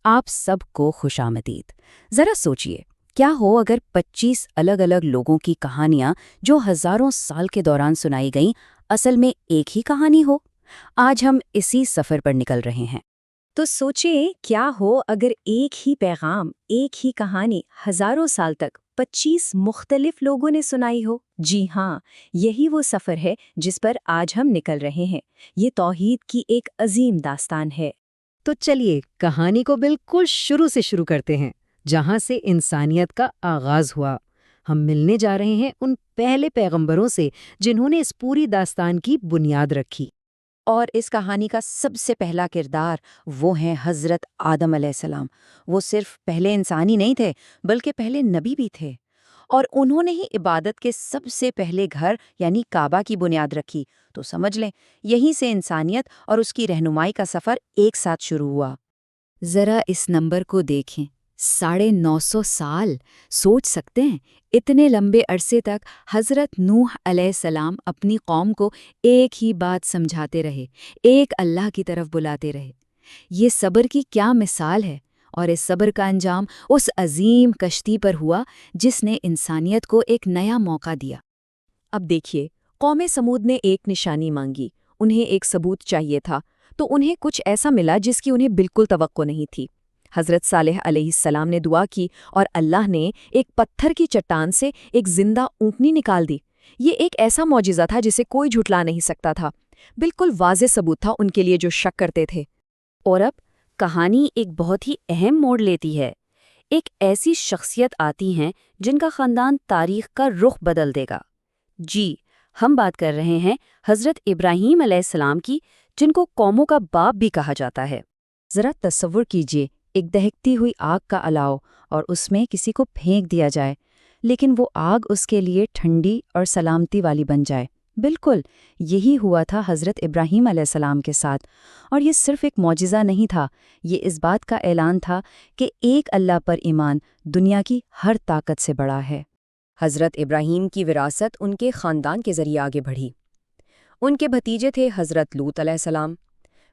آپ سب کو خوش آمدید۔ ذرا سوچئے، کیا ہو اگر 25 الگ الگ لوگوں کی کہانیاں جو ہزاروں سال کے دوران سنائی گئیں اصل میں ایک ہی کہانی ہو؟ آج ہم اسی سفر پر نکل رہے ہیں۔ تو سوچیں کیا ہو اگر ایک ہی پیغام، ایک ہی کہانی ہزاروں سال تک 25 مختلف لوگوں نے سنائی ہو؟ جی ہاں، یہی وہ سفر ہے جس پر آج ہم نکل رہے ہیں۔ یہ توحید کی ایک عظیم داستان ہے۔ تو چلیے کہانی کو بالکل شروع سے شروع کرتے ہیں، جہاں سے انسانیت کا آغاز ہوا۔ ہم ملنے جا رہے ہیں ان پہلے پیغمبروں سے جنہوں نے اس پوری داستان کی بنیاد رکھی۔ اور اس کہانی کا سب سے پہلا کردار وہ ہیں حضرت آدم علیہ السلام۔ وہ صرف پہلے انسانی نہیں تھے بلکہ پہلے نبی بھی تھے، اور انہوں نے ہی عبادت کے سب سے پہلے گھر یعنی کعبہ کی بنیاد رکھی۔ تو سمجھ لیں، یہیں سے انسانیت اور اس کی رہنمائی کا سفر ایک ساتھ شروع ہوا۔ ذرا اس نمبر کو دیکھیں، 950 سال۔ سوچ سکتے ہیں اتنے لمبے عرصے تک حضرت نوح علیہ السلام اپنی قوم کو ایک ہی بات سمجھاتے رہے، ایک اللہ کی طرف بلاتے رہے۔ یہ صبر کی کیا مثال ہے، اور اس صبر کا انجام اس عظیم کشتی پر ہوا جس نے انسانیت کو ایک نیا موقع دیا۔ اب دیکھیے، قوم سمود نے ایک نشانی مانگی، انہیں ایک ثبوت چاہیے تھا، تو انہیں کچھ ایسا ملا جس کی انہیں بالکل توقع نہیں تھی۔ حضرت صالح علیہ السلام نے دعا کی اور اللہ نے ایک پتھر کی چٹان سے ایک زندہ اونٹنی نکال دی۔ یہ ایک ایسا معجزہ تھا جسے کوئی جھٹلا نہیں سکتا تھا، بالکل واضح ثبوت تھا ان کے لیے جو شک کرتے تھے۔ اور اب کہانی ایک بہت ہی اہم موڑ لیتی ہے۔ ایک ایسی شخصیت آتی ہیں جن کا خاندان تاریخ کا رخ بدل دے گا۔ جی، ہم بات کر رہے ہیں حضرت ابراہیم علیہ السلام کی، جن کو قوموں کا باپ بھی کہا جاتا ہے۔ ذرا تصور کیجئے، ایک دہکتی ہوئی آگ کا الاؤ اور اس میں کسی کو پھینک دیا جائے، لیکن وہ آگ اس کے لیے ٹھنڈی اور سلامتی والی بن جائے۔ بالکل یہی ہوا تھا حضرت ابراہیم علیہ السلام کے ساتھ، اور یہ صرف ایک معجزہ نہیں تھا، یہ اس بات کا اعلان تھا کہ ایک اللہ پر ایمان دنیا کی ہر طاقت سے بڑا ہے۔ حضرت ابراہیم کی وراثت ان کے خاندان کے ذریعے آگے بڑھی۔ ان کے بھتیجے تھے حضرت لوط علیہ السلام،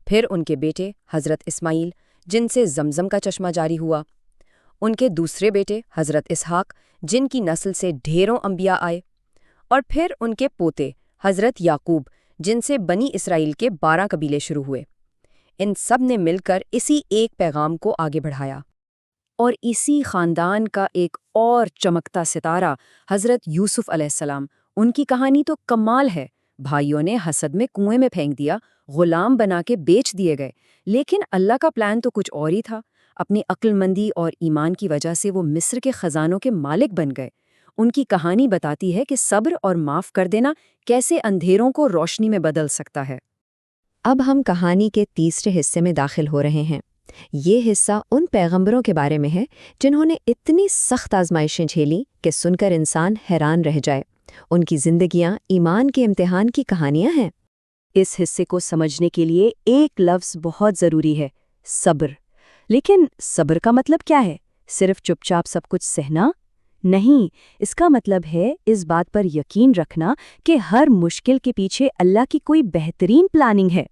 پھر ان کے بیٹے حضرت اسماعیل جن سے زمزم کا چشمہ جاری ہوا، ان کے دوسرے بیٹے حضرت اسحاق جن کی نسل سے ڈھیروں انبیاء آئے، اور پھر ان کے پوتے حضرت یعقوب جن سے بنی اسرائیل کے 12 قبیلے شروع ہوئے۔ ان سب نے مل کر اسی ایک پیغام کو آگے بڑھایا۔ اور اسی خاندان کا ایک اور چمکتا ستارہ حضرت یوسف علیہ السلام۔ ان کی کہانی تو کمال ہے۔ بھائیوں نے حسد میں کنویں میں پھینک دیا، غلام بنا کے بیچ دیے گئے، لیکن اللہ کا پلان تو کچھ اور ہی تھا۔ اپنی عقل مندی اور ایمان کی وجہ سے وہ مصر کے خزانوں کے مالک بن گئے۔ ان کی کہانی بتاتی ہے کہ صبر اور معاف کر دینا کیسے اندھیروں کو روشنی میں بدل سکتا ہے۔ اب ہم کہانی کے تیسرے حصے میں داخل ہو رہے ہیں۔ یہ حصہ ان پیغمبروں کے بارے میں ہے جنہوں نے اتنی سخت آزمائشیں جھیلیں کہ سن کر انسان حیران رہ جائے۔ ان کی زندگیاں ایمان کے امتحان کی کہانیاں ہیں۔ اس حصے کو سمجھنے کے لیے ایک لفظ بہت ضروری ہے، صبر۔ لیکن صبر کا مطلب کیا ہے؟ صرف چپ چاپ سب کچھ سہنا؟ نہیں، اس کا مطلب ہے اس بات پر یقین رکھنا کہ ہر مشکل کے پیچھے اللہ کی کوئی بہترین پلاننگ ہے۔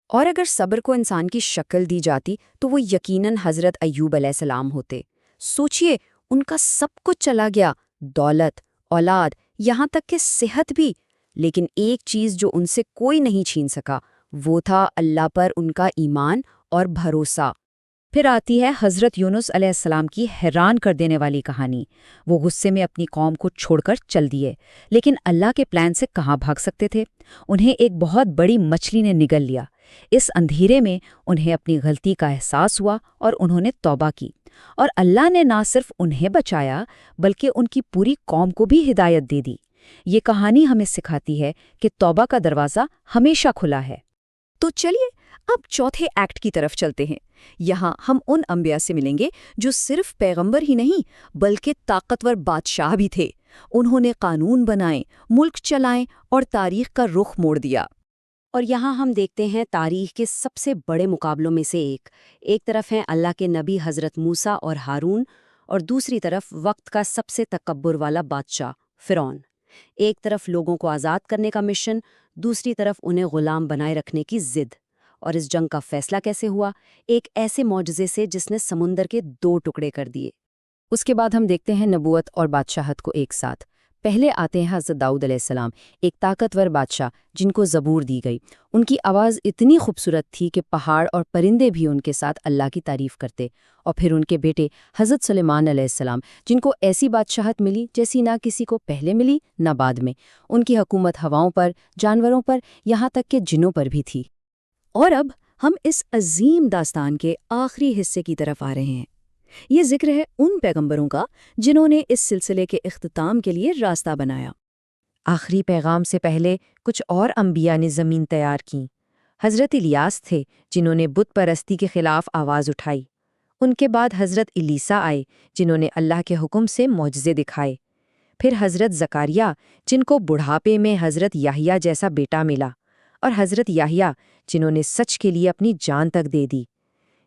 اور اگر صبر کو انسان کی شکل دی جاتی تو وہ یقیناً حضرت ایوب علیہ السلام ہوتے۔ سوچئے، ان کا سب کچھ چلا گیا، دولت، اولاد، یہاں تک کہ صحت بھی، لیکن ایک چیز جو ان سے کوئی نہیں چھین سکا، وہ تھا اللہ پر ان کا ایمان اور بھروسہ۔ پھر آتی ہے حضرت یونس علیہ السلام کی حیران کر دینے والی کہانی۔ وہ غصے میں اپنی قوم کو چھوڑ کر چل دیے، لیکن اللہ کے پلان سے کہاں بھاگ سکتے تھے؟ انہیں ایک بہت بڑی مچھلی نے نگل لیا۔ اس اندھیرے میں انہیں اپنی غلطی کا احساس ہوا اور انہوں نے توبہ کی، اور اللہ نے نہ صرف انہیں بچایا بلکہ ان کی پوری قوم کو بھی ہدایت دے دی۔ یہ کہانی ہمیں سکھاتی ہے کہ توبہ کا دروازہ ہمیشہ کھلا ہے۔ تو چلیے اب چوتھے ایکٹ کی طرف چلتے ہیں۔ یہاں ہم ان انبیاء سے ملیں گے جو صرف پیغمبر ہی نہیں بلکہ طاقتور بادشاہ بھی تھے۔ انہوں نے قانون بنائے، ملک چلائیں اور تاریخ کا رخ موڑ دیا۔ اور یہاں ہم دیکھتے ہیں تاریخ کے سب سے بڑے مقابلوں میں سے ایک طرف ہیں اللہ کے نبی حضرت موسیٰ اور ہارون، اور دوسری طرف وقت کا سب سے تکبر والا بادشاہ فرعون۔ ایک طرف لوگوں کو آزاد کرنے کا مشن، دوسری طرف انہیں غلام بنائے رکھنے کی ضد۔ اور اس جنگ کا فیصلہ کیسے ہوا؟ ایک ایسے معجزے سے جس نے سمندر کے 2 ٹکڑے کر دیے۔ اس کے بعد ہم دیکھتے ہیں نبوت اور بادشاہت کو ایک ساتھ۔ پہلے آتے ہیں حضرت داؤد علیہ السلام، ایک طاقتور بادشاہ جن کو زبور دی گئی۔ ان کی آواز اتنی خوبصورت تھی کہ پہاڑ اور پرندے بھی ان کے ساتھ اللہ کی تعریف کرتے۔ اور پھر ان کے بیٹے حضرت سلیمان علیہ السلام، جن کو ایسی بادشاہت ملی جیسی نہ کسی کو پہلے ملی نہ بعد میں۔ ان کی حکومت ہواؤں پر، جانوروں پر، یہاں تک کہ جنوں پر بھی تھی۔ اور اب ہم اس عظیم داستان کے آخری حصے کی طرف آ رہے ہیں۔ یہ ذکر ہے ان پیغمبروں کا جنہوں نے اس سلسلے کے اختتام کے لیے راستہ بنایا۔ آخری پیغام سے پہلے کچھ اور انبیاء نے زمین تیار کی۔ حضرت الیاس تھے جنہوں نے بت پرستی کے خلاف آواز اٹھائی۔ ان کے بعد حضرت الیسا آئے جنہوں نے اللہ کے حکم سے معجزے دکھائے۔ پھر حضرت زکریا جن کو بڑھاپے میں حضرت یحییٰ جیسا بیٹا ملا، اور حضرت یحییٰ جنہوں نے سچ کے لیے اپنی جان تک دے دی۔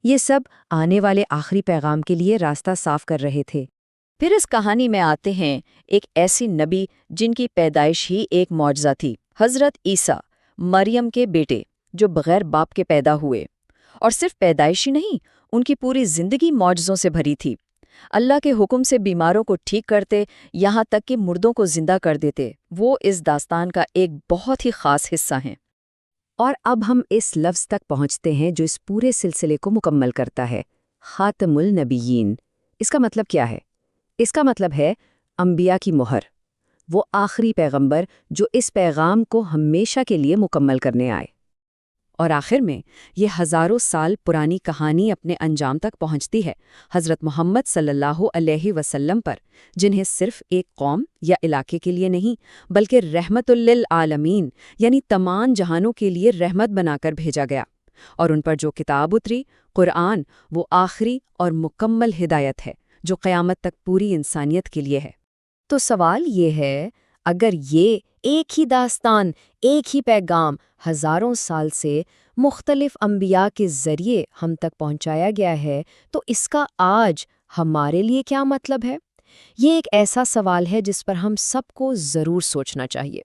یہ سب آنے والے آخری پیغام کے لیے راستہ صاف کر رہے تھے۔ پھر اس کہانی میں آتے ہیں ایک ایسی نبی جن کی پیدائش ہی ایک معجزہ تھی، حضرت عیسیٰ، مریم کے بیٹے، جو بغیر باپ کے پیدا ہوئے۔ اور صرف پیدائش ہی نہیں، ان کی پوری زندگی معجزوں سے بھری تھی۔ اللہ کے حکم سے بیماروں کو ٹھیک کرتے، یہاں تک کہ مردوں کو زندہ کر دیتے۔ وہ اس داستان کا ایک بہت ہی خاص حصہ ہیں۔ اور اب ہم اس لفظ تک پہنچتے ہیں جو اس پورے سلسلے کو مکمل کرتا ہے، خاتم النبیین۔ اس کا مطلب کیا ہے؟ اس کا مطلب ہے انبیاء کی مہر، وہ آخری پیغمبر جو اس پیغام کو ہمیشہ کے لیے مکمل کرنے آئے۔ اور آخر میں یہ ہزاروں سال پرانی کہانی اپنے انجام تک پہنچتی ہے، حضرت محمد صلی اللہ علیہ وسلم پر، جنہیں صرف ایک قوم یا علاقے کے لیے نہیں بلکہ رحمت للعالمین یعنی تمام جہانوں کے لیے رحمت بنا کر بھیجا گیا۔ اور ان پر جو کتاب اتری، قرآن، وہ آخری اور مکمل ہدایت ہے جو قیامت تک پوری انسانیت کے لیے ہے۔ تو سوال یہ ہے، اگر یہ ایک ہی داستان، ایک ہی پیغام ہزاروں سال سے مختلف انبیاء کے ذریعے ہم تک پہنچایا گیا ہے، تو اس کا آج ہمارے لیے کیا مطلب ہے؟ یہ ایک ایسا سوال ہے جس پر ہم سب کو ضرور سوچنا چاہیے۔